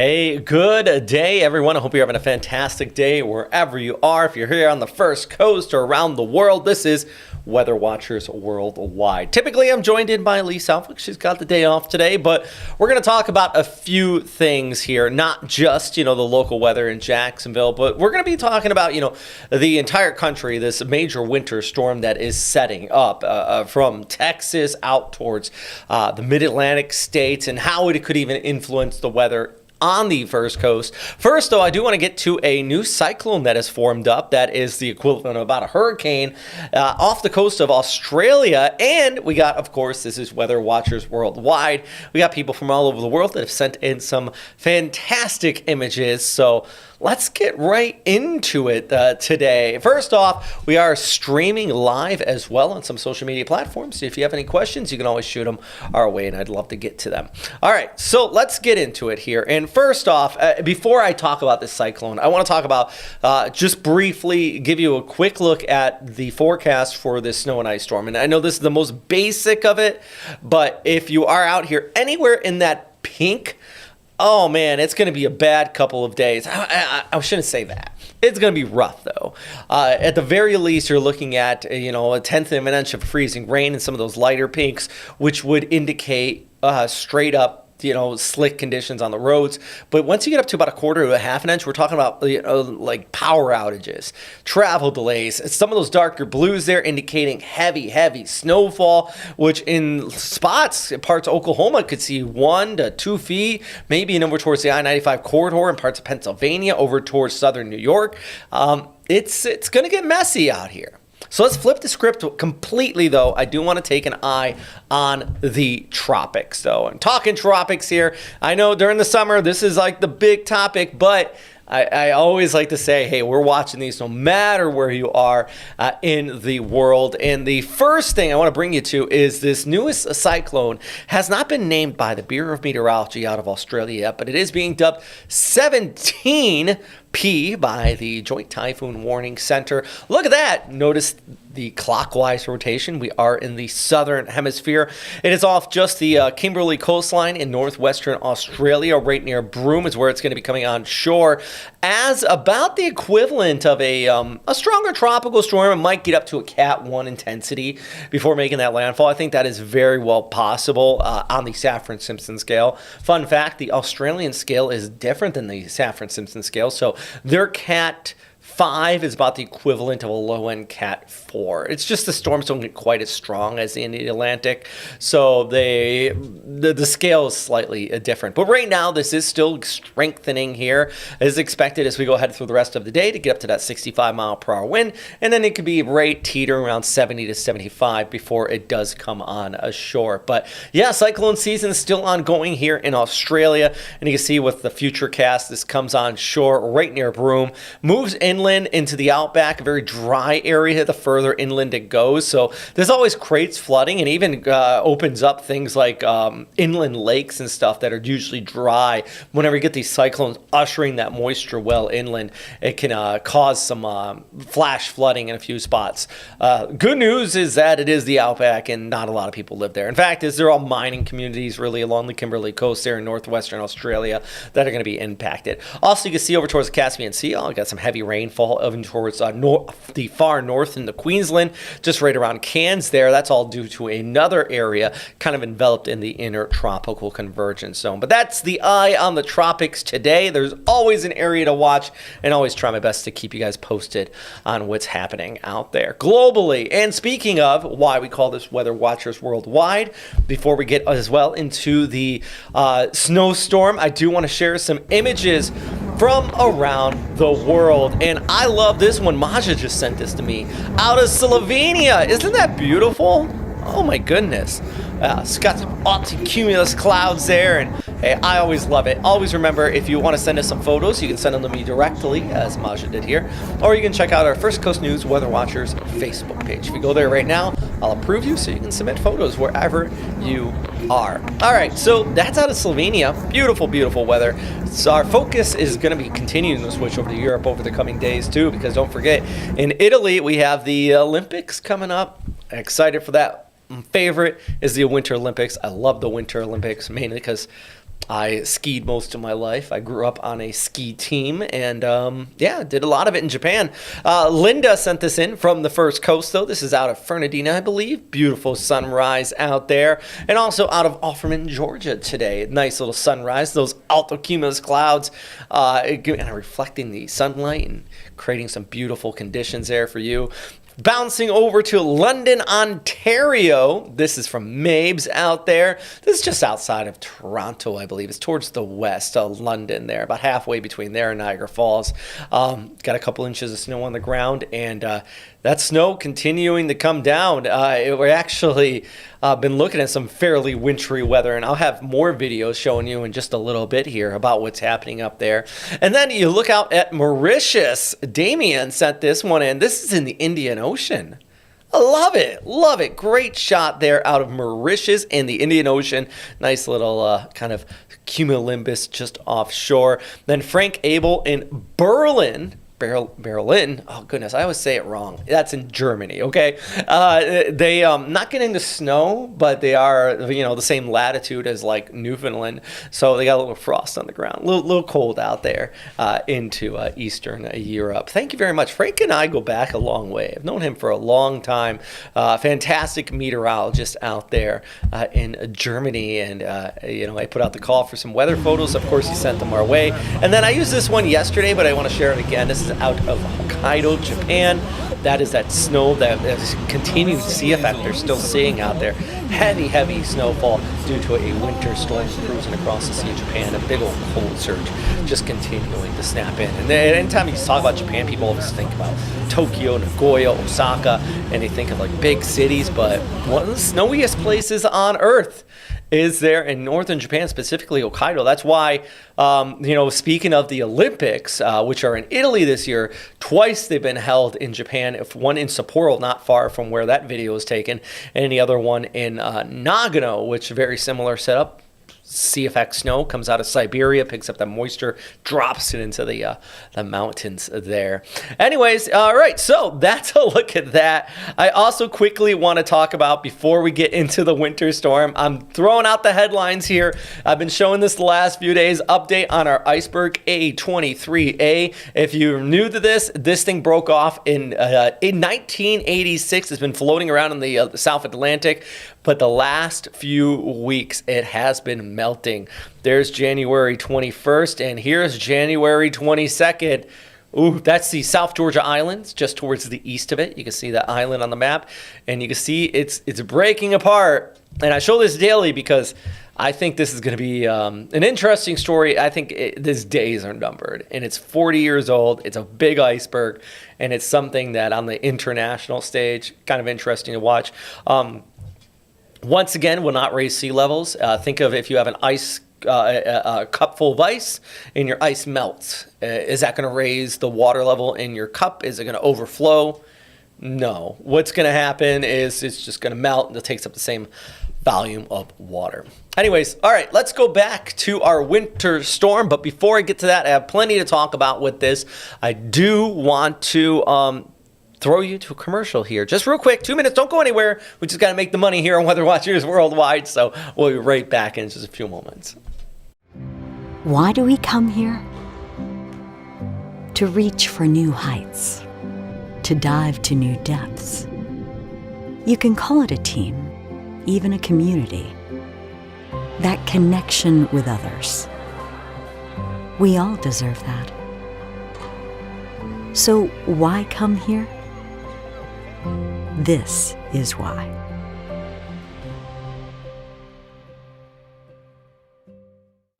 Hey, good day, everyone. I hope you're having a fantastic day wherever you are. If you're here on the First Coast or around the world, this is Weather Watchers Worldwide. Typically, I'm joined in by Lee Southwick. She's got the day off today, but we're going to talk about a few things here, not just, the local weather in Jacksonville, but we're going to be talking about, the entire country, this major winter storm that is setting up from Texas out towards the mid-Atlantic states and how it could even influence the weather on the First Coast. First, though, I do want to get to a new cyclone that has formed up that is the equivalent of about a hurricane off the coast of Australia. And we got, of course, this is Weather Watchers Worldwide. We got people from all over the world that have sent in some fantastic images. So let's get right into it today. First off, we are streaming live as well on some social media platforms. If you have any questions, you can always shoot them our way, and I'd love to get to them. All right, so let's get into it here. And first off, before I talk about this cyclone, I want to talk about, just briefly give you a quick look at the forecast for this snow and ice storm. And I know this is the most basic of it, but if you are out here anywhere in that pink, oh man, it's going to be a bad couple of days. I shouldn't say that. It's going to be rough, though. At the very least, you're looking at, a tenth of an inch of freezing rain in some of those lighter pinks, which would indicate straight up, slick conditions on the roads. But once you get up to about a quarter to a half an inch, we're talking about, like power outages, travel delays. Some of those darker blues there indicating heavy snowfall, which in spots, parts of Oklahoma could see 1 to 2 feet, maybe over towards the I-95 corridor in parts of Pennsylvania, over towards southern New York. It's going to get messy out here. So let's flip the script completely, though. I do want to take an eye on the tropics, though. I'm talking tropics here. I know during the summer, this is like the big topic, but I always like to say, hey, we're watching these no matter where you are in the world. And the first thing I want to bring you to is this newest cyclone has not been named by the Bureau of Meteorology out of Australia yet, but it is being dubbed 17P by the Joint Typhoon Warning Center. Look at that. Notice the clockwise rotation. We are in the southern hemisphere. It is off just the Kimberley coastline in northwestern Australia. Right near Broome is where it's going to be coming on shore as about the equivalent of a stronger tropical storm. It might get up to a Cat 1 intensity before making that landfall. I think that is very well possible on the Saffir-Simpson scale. Fun fact, the Australian scale is different than the Saffir-Simpson scale. So their Cat 5 is about the equivalent of a low-end Cat 4. It's just the storms don't get quite as strong as in the Atlantic, so the scale is slightly different. But right now, this is still strengthening here, as expected as we go ahead through the rest of the day to get up to that 65-mile-per-hour wind, and then it could be right teetering around 70 to 75 before it does come on ashore. But yeah, cyclone season is still ongoing here in Australia, and you can see with the future cast, this comes on shore right near Broome, moves inland into the outback, a very dry area the further inland it goes. So this always creates flooding and even opens up things like inland lakes and stuff that are usually dry. Whenever you get these cyclones ushering that moisture well inland, it can cause some flash flooding in a few spots. Good news is that it is the outback and not a lot of people live there. In fact, they're all mining communities really along the Kimberley coast there in northwestern Australia that are going to be impacted. Also, you can see over towards the Caspian Sea, I got some heavy rainfall over towards the far north into Queensland, just right around Cairns there. That's all due to another area kind of enveloped in the intertropical convergence zone. But that's the eye on the tropics today. There's always an area to watch, and always try my best to keep you guys posted on what's happening out there globally. And speaking of why we call this Weather Watchers Worldwide, before we get as well into the snowstorm, I do want to share some images from around the world. And I love this one. Maja just sent this to me out of Slovenia. Isn't that beautiful? Oh my goodness. It's got some cumulus clouds there, and hey, I always love it. Always remember, if you want to send us some photos, you can send them to me directly, as Maja did here, or you can check out our First Coast News Weather Watchers Facebook page. If you go there right now, I'll approve you so you can submit photos wherever you are. All right, so that's out of Slovenia. Beautiful, beautiful weather. So our focus is going to be continuing to switch over to Europe over the coming days too, because don't forget, in Italy, we have the Olympics coming up. Excited for that. My favorite is the Winter Olympics. I love the Winter Olympics mainly because I skied most of my life. I grew up on a ski team and, did a lot of it in Japan. Linda sent this in from the First Coast, though. This is out of Fernandina, I believe. Beautiful sunrise out there. And also out of Offerman, Georgia today. Nice little sunrise. Those altocumulus clouds reflecting the sunlight and creating some beautiful conditions there for you. Bouncing over to London, Ontario. This is from Mabes out there. This is just outside of Toronto, I believe. It's towards the west of London there, about halfway between there and Niagara Falls. Got a couple inches of snow on the ground, and that snow continuing to come down. We're actually been looking at some fairly wintry weather, and I'll have more videos showing you in just a little bit here about what's happening up there. And then you look out at Mauritius. Damien sent this one in. This is in the Indian Ocean. I love it. Love it. Great shot there out of Mauritius in the Indian Ocean. Nice little kind of cumulonimbus just offshore. Then Frank Abel in Berlin. Berlin. Oh, goodness. I always say it wrong. That's in Germany, okay? They not getting the snow, but they are, the same latitude as, like, Newfoundland. So they got a little frost on the ground. A little cold out there into Eastern Europe. Thank you very much. Frank and I go back a long way. I've known him for a long time. Fantastic meteorologist out there in Germany. And, I put out the call for some weather photos. Of course, he sent them our way. And then I used this one yesterday, but I want to share it again. This is out of Hokkaido, Japan. That is that snow, that continued sea effect they're still seeing out there. Heavy snowfall due to a winter storm cruising across the Sea of Japan. A big old cold surge just continuing to snap in. And then anytime you talk about Japan, people always think about Tokyo, Nagoya, Osaka, and they think of like big cities, but one of the snowiest places on Earth is there in northern Japan, specifically Hokkaido. That's why, speaking of the Olympics, which are in Italy this year, twice they've been held in Japan. If one in Sapporo, not far from where that video was taken, and the other one in Nagano, which very similar setup. Sea effect snow comes out of Siberia, picks up that moisture, drops it into the mountains there. Anyways, all right, so that's a look at that. I also quickly want to talk about, before we get into the winter storm, I'm throwing out the headlines here. I've been showing this the last few days. Update on our Iceberg A23A. If you're new to this thing broke off in 1986. It's been floating around in the South Atlantic. But the last few weeks, it has been melting. There's January 21st, and here's January 22nd. Ooh, that's the South Georgia Islands, just towards the east of it. You can see the island on the map, and you can see it's breaking apart. And I show this daily because I think this is going to be an interesting story. I think these days are numbered, and it's 40 years old. It's a big iceberg, and it's something that on the international stage, kind of interesting to watch. Once again, will not raise sea levels. Think of if you have an ice a cup full of ice and your ice melts. Is that going to raise the water level in your cup? Is it going to overflow? No. What's going to happen is it's just going to melt and it takes up the same volume of water. Anyways, all right, let's go back to our winter storm. But before I get to that, I have plenty to talk about with this. I do want to throw you to a commercial here. Just real quick, 2 minutes, don't go anywhere. We just got to make the money here on Weather Watchers Worldwide, so we'll be right back in just a few moments. Why do we come here? To reach for new heights, to dive to new depths. You can call it a team, even a community. That connection with others. We all deserve that. So why come here? This is why.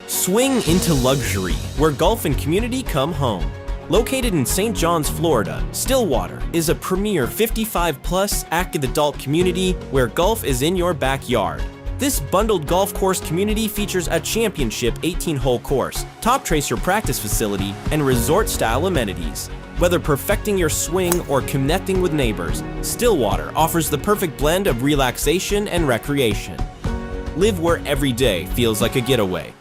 Swing into luxury, where golf and community come home. Located in St. John's, Florida, Stillwater is a premier 55-plus active adult community where golf is in your backyard. This bundled golf course community features a championship 18-hole course, top tracer practice facility, and resort-style amenities. Whether perfecting your swing or connecting with neighbors, Stillwater offers the perfect blend of relaxation and recreation. Live where every day feels like a getaway.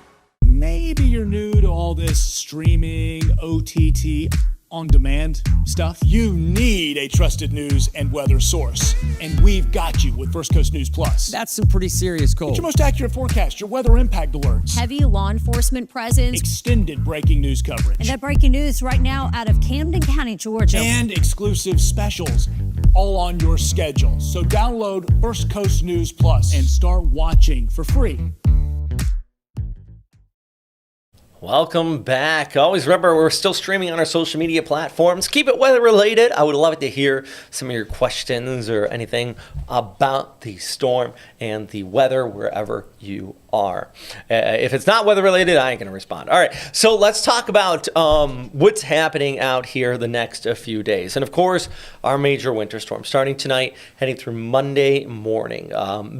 Maybe you're new to all this streaming, OTT. on-demand stuff, you need a trusted news and weather source. And we've got you with First Coast News Plus. That's some pretty serious cold. Get your most accurate forecast, your weather impact alerts, heavy law enforcement presence, extended breaking news coverage, and that breaking news right now out of Camden County, Georgia, and exclusive specials, all on your schedule. So download First Coast News Plus and start watching for free. Welcome back. Always remember, we're still streaming on our social media platforms. Keep it weather related. I would love it to hear some of your questions or anything about the storm and the weather wherever you are. If it's not weather related, I ain't going to respond. All right, so let's talk about what's happening out here the next few days. And of course, our major winter storm starting tonight, heading through Monday morning.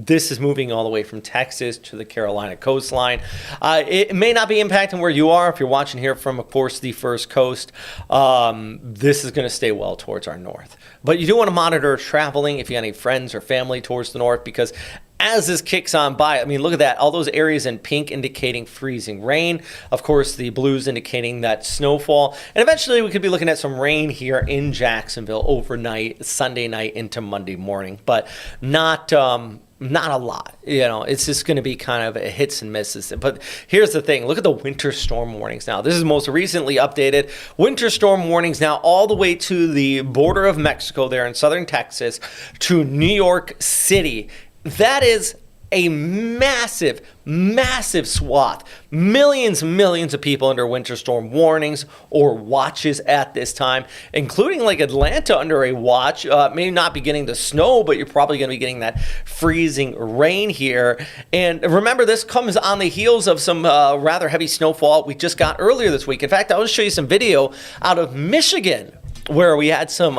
This is moving all the way from Texas to the Carolina coastline. It may not be impacting where you are. If you're watching here from, of course, the First Coast, this is going to stay well towards our north. But you do want to monitor traveling if you have any friends or family towards the north, because as this kicks on by, I mean, look at that. All those areas in pink indicating freezing rain. Of course, the blues indicating that snowfall. And eventually we could be looking at some rain here in Jacksonville overnight, Sunday night into Monday morning. But not a lot. You know, it's just going to be kind of a hits and misses. But here's the thing. Look at the winter storm warnings now. This is most recently updated. Winter storm warnings now all the way to the border of Mexico there in southern Texas to New York City. That is a massive, massive swath. Millions of people under winter storm warnings or watches at this time, including like Atlanta under a watch. Maybe not be getting the snow, but you're probably going to be getting that freezing rain here. And remember, this comes on the heels of some rather heavy snowfall we just got earlier this week. In fact, I want to show you some video out of Michigan where we had some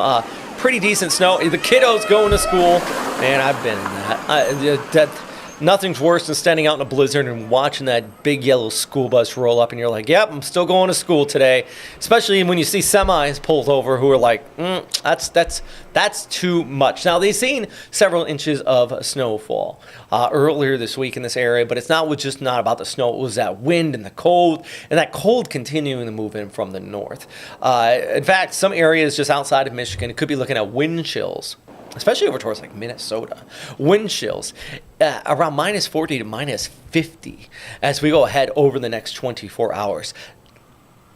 pretty decent snow. The kiddos going to school, and I've been in that. Nothing's worse than standing out in a blizzard and watching that big yellow school bus roll up, and you're like, yep, I'm still going to school today. Especially when you see semis pulled over who are like, that's too much. Now, they've seen several inches of snowfall earlier this week in this area, but it's just not about the snow. It was that wind and the cold, and that cold continuing to move in from the north. In fact, some areas just outside of Michigan could be looking at wind chills, especially over towards like Minnesota. Wind chills around minus 40 to minus 50 as we go ahead over the next 24 hours.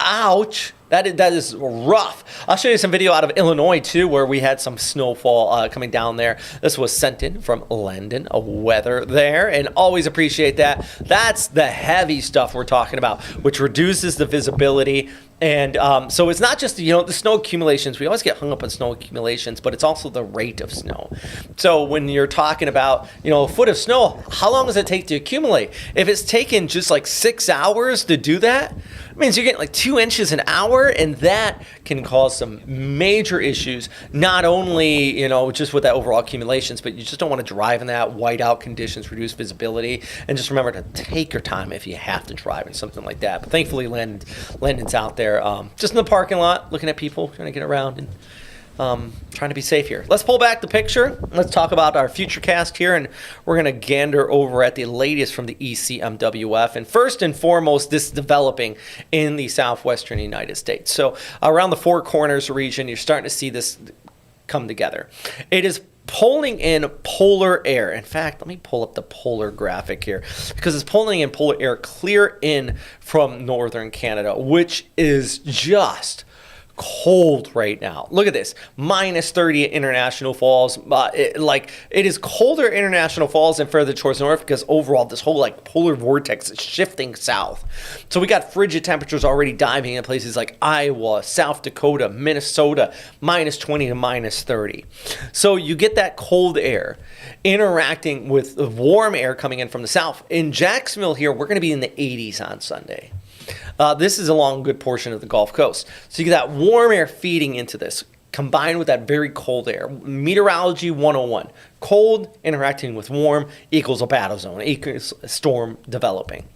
Ouch. That is rough. I'll show you some video out of Illinois, too, where we had some snowfall coming down there. This was sent in from Landon, weather there, and always appreciate that. That's the heavy stuff we're talking about, which reduces the visibility. And so it's not just, the snow accumulations. We always get hung up on snow accumulations, but it's also the rate of snow. So when you're talking about, a foot of snow, how long does it take to accumulate? If it's taken just like 6 hours to do that, it means you're getting like 2 inches an hour, and that can cause some major issues, not only, just with that overall accumulations, but you just don't want to drive in that whiteout conditions, reduce visibility, and just remember to take your time if you have to drive in something like that. But thankfully, Landon's out there just in the parking lot, looking at people, trying to get around and trying to be safe here. Let's pull back the picture. Let's talk about our future cast here, and we're going to gander over at the latest from the ECMWF. And first and foremost, this is developing in the southwestern United States. So around the Four Corners region, you're starting to see this come together. It is pulling in polar air. In fact, let me pull up the polar graphic here, because it's pulling in polar air clear in from northern Canada, which is just cold right now. Look at this, minus 30 at International Falls. It is colder at International Falls and further towards the north, because overall this whole polar vortex is shifting south. So we got frigid temperatures already diving in places like Iowa, South Dakota, Minnesota, minus 20 to minus 30. So you get that cold air interacting with the warm air coming in from the south. In Jacksonville here, we're going to be in the 80s on Sunday. This is along a good portion of the Gulf Coast. So you get that warm air feeding into this, combined with that very cold air. Meteorology 101. Cold interacting with warm equals a battle zone, equals a storm developing.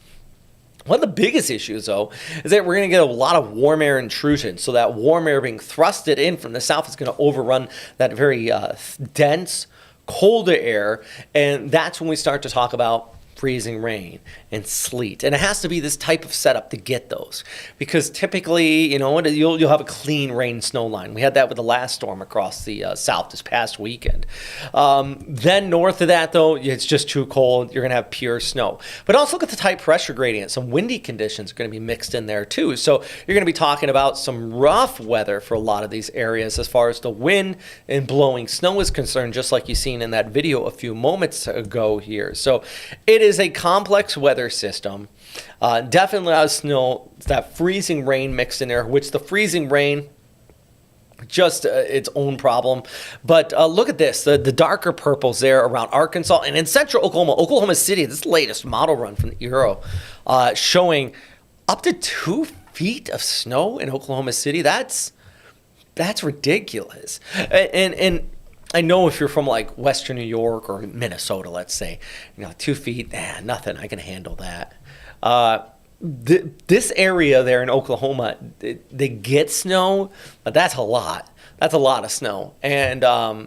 One of the biggest issues, though, is that we're going to get a lot of warm air intrusion. So that warm air being thrusted in from the south is going to overrun that very dense, colder air. And that's when we start to talk about freezing rain and sleet, and it has to be this type of setup to get those, because typically, you'll have a clean rain snow line. We had that with the last storm across the south this past weekend. Then north of that, though, it's just too cold. You're going to have pure snow. But also look at the tight pressure gradient. Some windy conditions are going to be mixed in there too. So you're going to be talking about some rough weather for a lot of these areas as far as the wind and blowing snow is concerned, just like you seen in that video a few moments ago here. So it is a complex weather system. Definitely a lot of snow, that freezing rain mixed in there, which the freezing rain, just its own problem. But look at this, the darker purples there around Arkansas and in central Oklahoma City, this latest model run from the Euro, showing up to 2 feet of snow in Oklahoma City. That's ridiculous. And I know if you're from like Western New York or Minnesota, let's say, 2 feet, nothing, I can handle that. This area there in Oklahoma, they get snow, but that's a lot. That's a lot of snow. And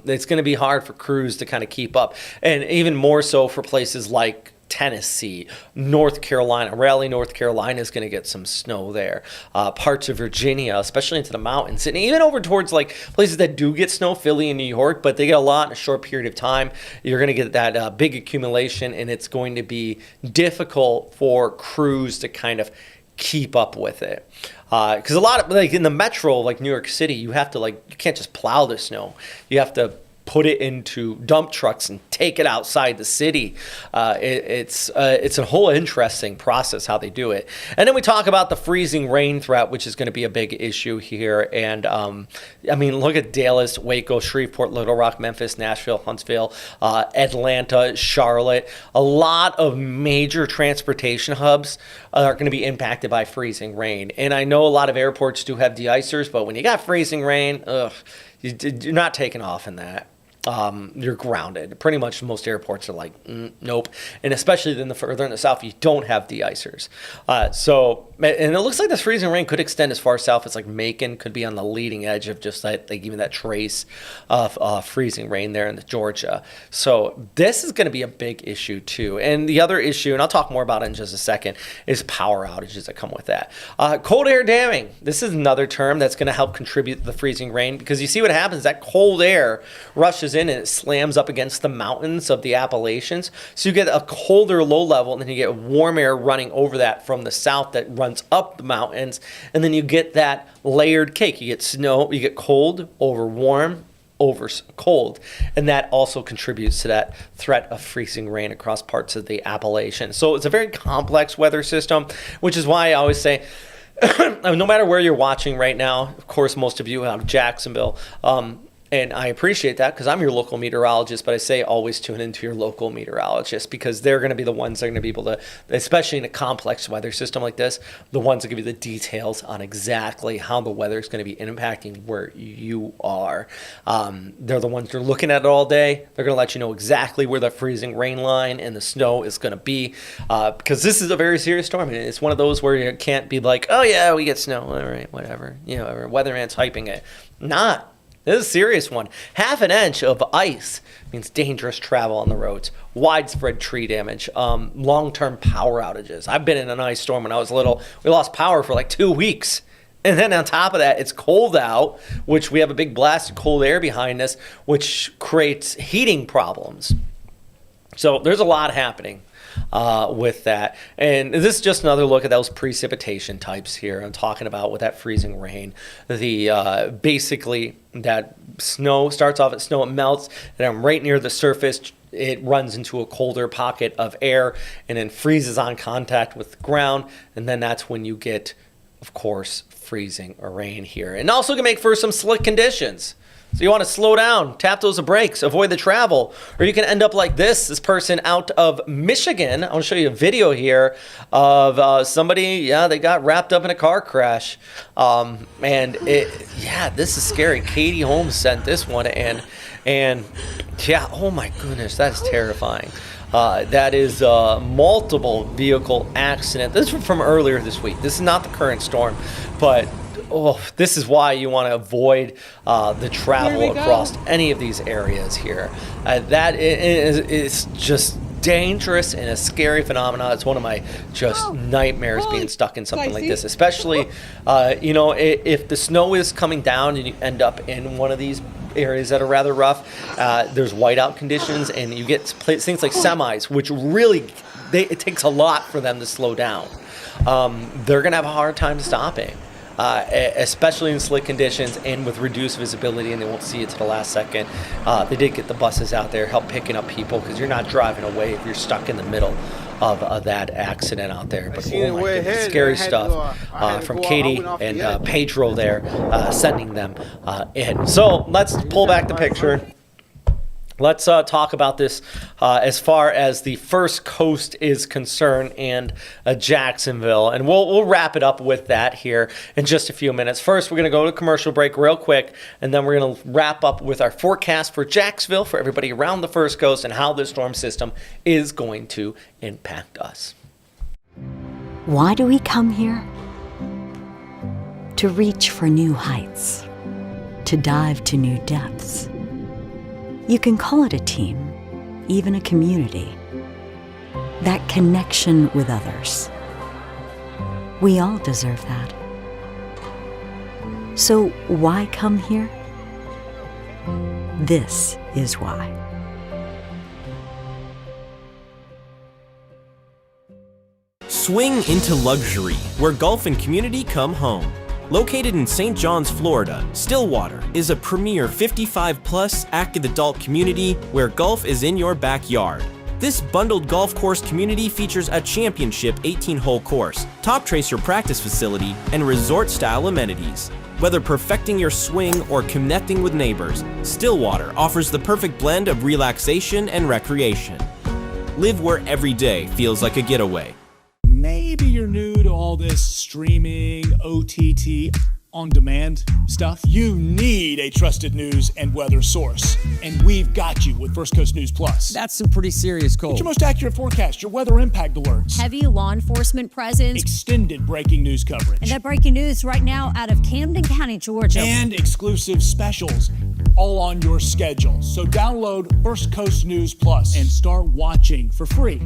it's going to be hard for crews to kind of keep up. And even more so for places like Tennessee, North Carolina. Raleigh, North Carolina is going to get some snow there. Parts of Virginia, especially into the mountains, and even over towards like places that do get snow, Philly and New York, but they get a lot in a short period of time. You're going to get that big accumulation, and it's going to be difficult for crews to kind of keep up with it. Because a lot of, like in the metro, like New York City, you have to you can't just plow the snow. You have to put it into dump trucks and take it outside the city. It's a whole interesting process how they do it. And then we talk about the freezing rain threat, which is going to be a big issue here. And look at Dallas, Waco, Shreveport, Little Rock, Memphis, Nashville, Huntsville, Atlanta, Charlotte. A lot of major transportation hubs are going to be impacted by freezing rain. And I know a lot of airports do have de-icers, but when you got freezing rain, you're not taking off in that. You're grounded. Pretty much most airports are like, nope. And especially in the further in the south, you don't have de-icers. And it looks like this freezing rain could extend as far south as like Macon, could be on the leading edge of just even that trace of freezing rain there in Georgia. So this is going to be a big issue too. And the other issue, and I'll talk more about it in just a second, is power outages that come with that. Cold air damming. This is another term that's going to help contribute to the freezing rain, because you see what happens, that cold air rushes in and it slams up against the mountains of the Appalachians. So you get a colder low level, and then you get warm air running over that from the south that runs up the mountains, and then you get that layered cake. You get snow, you get cold over warm over cold, and that also contributes to that threat of freezing rain across parts of the Appalachians. So it's a very complex weather system, which is why I always say no matter where you're watching right now, of course most of you out of Jacksonville, and I appreciate that because I'm your local meteorologist, but I say always tune into your local meteorologist, because they're going to be the ones that are going to be able to, especially in a complex weather system like this, the ones that give you the details on exactly how the weather is going to be impacting where you are. They're the ones that are looking at it all day. They're going to let you know exactly where the freezing rain line and the snow is going to be, because this is a very serious storm. And it's one of those where you can't be like, oh yeah, we get snow, all right, whatever. Weatherman's hyping it. Not. This is a serious one. 1/2 inch of ice means dangerous travel on the roads, widespread tree damage, long-term power outages. I've been in an ice storm when I was little. We lost power for like 2 weeks. And then on top of that, it's cold out, which we have a big blast of cold air behind us, which creates heating problems. So there's a lot happening with that. And this is just another look at those precipitation types here. I'm talking about with that freezing rain. The basically that snow starts off at snow, it melts, and I'm right near the surface. It runs into a colder pocket of air and then freezes on contact with the ground. And then that's when you get, of course, freezing rain here. And also can make for some slick conditions. So you want to slow down, tap those brakes, avoid the travel, or you can end up like this person out of Michigan. I want to show you a video here of somebody, they got wrapped up in a car crash. This is scary. Katie Holmes sent this one, and oh my goodness, that is terrifying. That is a multiple vehicle accident. This was from earlier this week. This is not the current storm, but this is why you want to avoid the travel across any of these areas here. That is just dangerous and a scary phenomenon. It's one of my just nightmares being stuck in something like this, especially, if the snow is coming down and you end up in one of these areas that are rather rough. There's whiteout conditions, and you get things like semis, which really, it takes a lot for them to slow down. They're going to have a hard time stopping. Especially in slick conditions and with reduced visibility, and they won't see it to the last second. They did get the buses out there, help picking up people, because you're not driving away if you're stuck in the middle of that accident out there. But oh my goodness, scary stuff from Katie and Pedro there, sending them in. So let's pull back the picture. Let's talk about this as far as the First Coast is concerned and Jacksonville. And we'll wrap it up with that here in just a few minutes. First, we're going to go to commercial break real quick, and then we're going to wrap up with our forecast for Jacksonville, for everybody around the First Coast, and how this storm system is going to impact us. Why do we come here? To reach for new heights, to dive to new depths. You can call it a team, even a community. That connection with others. We all deserve that. So why come here? This is why. Swing into luxury, where golf and community come home. Located in St. John's, Florida, Stillwater is a premier 55-plus active adult community where golf is in your backyard. This bundled golf course community features a championship 18-hole course, top tracer practice facility, and resort-style amenities. Whether perfecting your swing or connecting with neighbors, Stillwater offers the perfect blend of relaxation and recreation. Live where every day feels like a getaway. Maybe you're new to all this streaming, OTT, on-demand stuff. You need a trusted news and weather source. And we've got you with First Coast News Plus. That's some pretty serious cold. It's your most accurate forecast, your weather impact alerts. Heavy law enforcement presence. Extended breaking news coverage. And that breaking news right now out of Camden County, Georgia. And exclusive specials, all on your schedule. So download First Coast News Plus and start watching for free.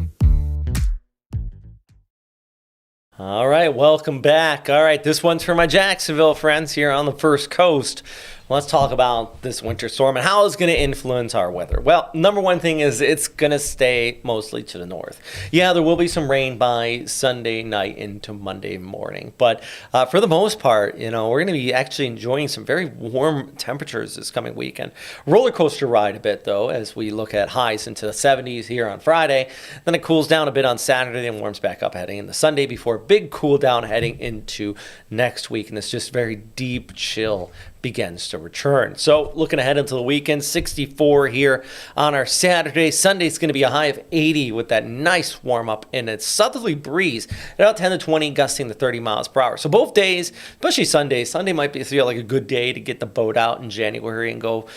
All right, welcome back. All right, this one's for my Jacksonville friends here on the First Coast. Let's talk about this winter storm and how it's going to influence our weather. Well, number one thing is it's going to stay mostly to the north. Yeah, there will be some rain by Sunday night into Monday morning. But for the most part, we're going to be actually enjoying some very warm temperatures this coming weekend. Roller coaster ride a bit, though, as we look at highs into the 70s here on Friday. Then it cools down a bit on Saturday and warms back up heading into Sunday before a big cool down heading into next week. And it's just very deep chill begins to return. So looking ahead into the weekend, 64 here on our Saturday. Sunday's going to be a high of 80 with that nice warm up and a southerly breeze at about 10 to 20, gusting to 30 miles per hour. So both days, especially Sunday might feel like a good day to get the boat out in January and go,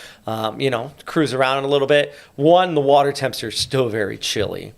cruise around a little bit. One, the water temps are still very chilly.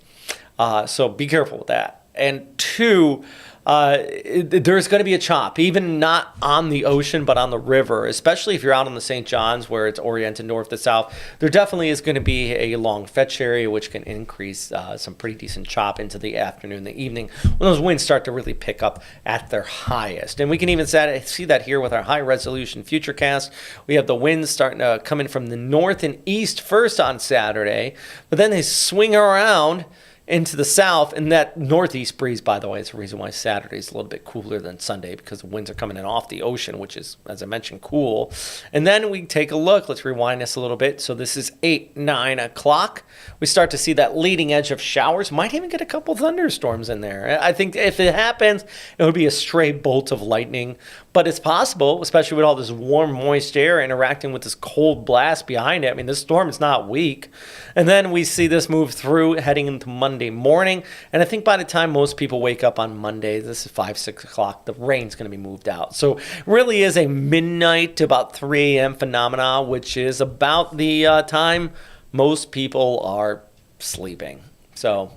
So be careful with that. And two, there's going to be a chop, even not on the ocean, but on the river, especially if you're out on the St. John's where it's oriented north to south. There definitely is going to be a long fetch area, which can increase some pretty decent chop into the afternoon, the evening, when those winds start to really pick up at their highest. And we can even see that here with our high resolution futurecast. We have the winds starting to come in from the north and east first on Saturday, but then they swing around into the south, and that northeast breeze, by the way, is the reason why Saturday is a little bit cooler than Sunday, because the winds are coming in off the ocean, which is, as I mentioned, cool. And then we take a look. Let's rewind this a little bit. So this is 9 o'clock. We start to see that leading edge of showers. Might even get a couple thunderstorms in there. I think if it happens, it would be a stray bolt of lightning. But it's possible, especially with all this warm, moist air interacting with this cold blast behind it. I mean, this storm is not weak. And then we see this move through heading into Monday morning. And I think by the time most people wake up on Monday, this is 5, 6 o'clock, the rain's going to be moved out. So it really is a midnight to about 3 a.m. phenomena, which is about the time most people are sleeping. So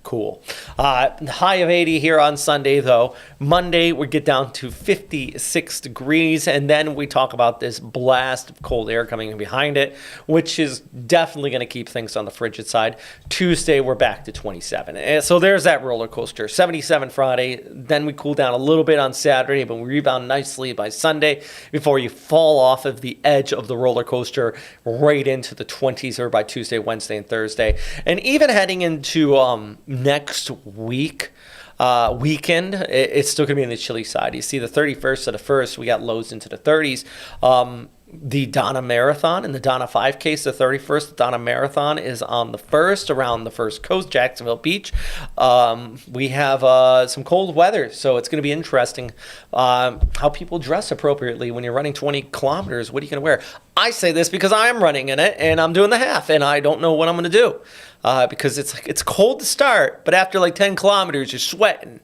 Cool. High of 80 here on Sunday, though. Monday, we get down to 56 degrees, and then we talk about this blast of cold air coming in behind it, which is definitely going to keep things on the frigid side. Tuesday, we're back to 27. And so there's that roller coaster. 77 Friday, then we cool down a little bit on Saturday, but we rebound nicely by Sunday before you fall off of the edge of the roller coaster right into the 20s or by Tuesday, Wednesday, and Thursday. And even heading into next weekend, it's still going to be on the chilly side. You see the 31st to the 1st, we got lows into the 30s. The Donna Marathon and the Donna 5K is the 31st. The Donna Marathon is on the 1st, around the First Coast, Jacksonville Beach. We have some cold weather, so it's going to be interesting how people dress appropriately when you're running 20 kilometers. What are you going to wear? I say this because I'm running in it, and I'm doing the half, and I don't know what I'm going to do because it's cold to start, but after like 10 kilometers, you're sweating.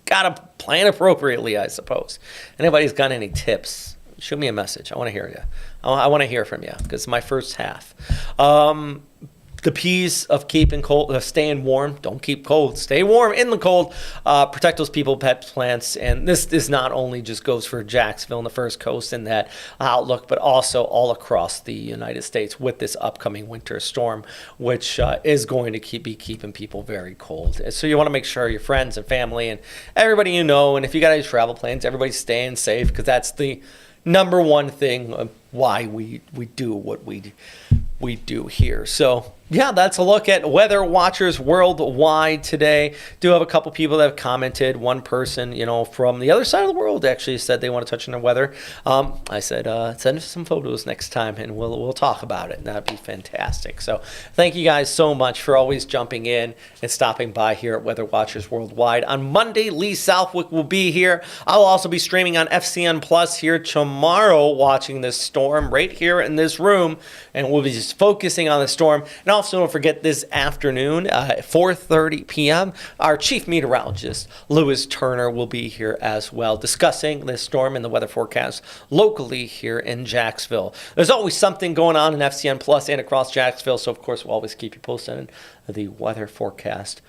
Got to plan appropriately, I suppose. Anybody's got any tips? Shoot me a message. I want to hear you. I want to hear from you because it's my first half. The P's of keeping cold, staying warm. Don't keep cold. Stay warm in the cold. Protect those people, pets, plants. And this is not only just goes for Jacksonville and the First Coast in that outlook, but also all across the United States with this upcoming winter storm, which is going to be keeping people very cold. And so you want to make sure your friends and family and everybody you know, and if you got any travel plans, everybody's staying safe because that's the number one thing of why we do what we do here. So yeah, that's a look at weather watchers worldwide today. Do have a couple people that have commented. One person, from the other side of the world actually said they want to touch on the weather. I said, send us some photos next time and we'll talk about it. And that'd be fantastic. So thank you guys so much for always jumping in and stopping by here at Weather Watchers Worldwide. On Monday, Lee Southwick will be here. I'll also be streaming on FCN Plus here tomorrow, watching this storm right here in this room. And we'll be just focusing on the storm. And also, don't forget this afternoon at 4:30 p.m., our chief meteorologist, Lewis Turner, will be here as well, discussing this storm and the weather forecast locally here in Jacksonville. There's always something going on in FCN Plus and across Jacksonville, so of course we'll always keep you posted on the weather forecast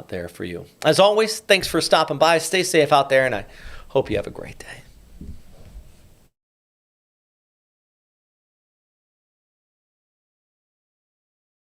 there for you. As always, thanks for stopping by. Stay safe out there, and I hope you have a great day.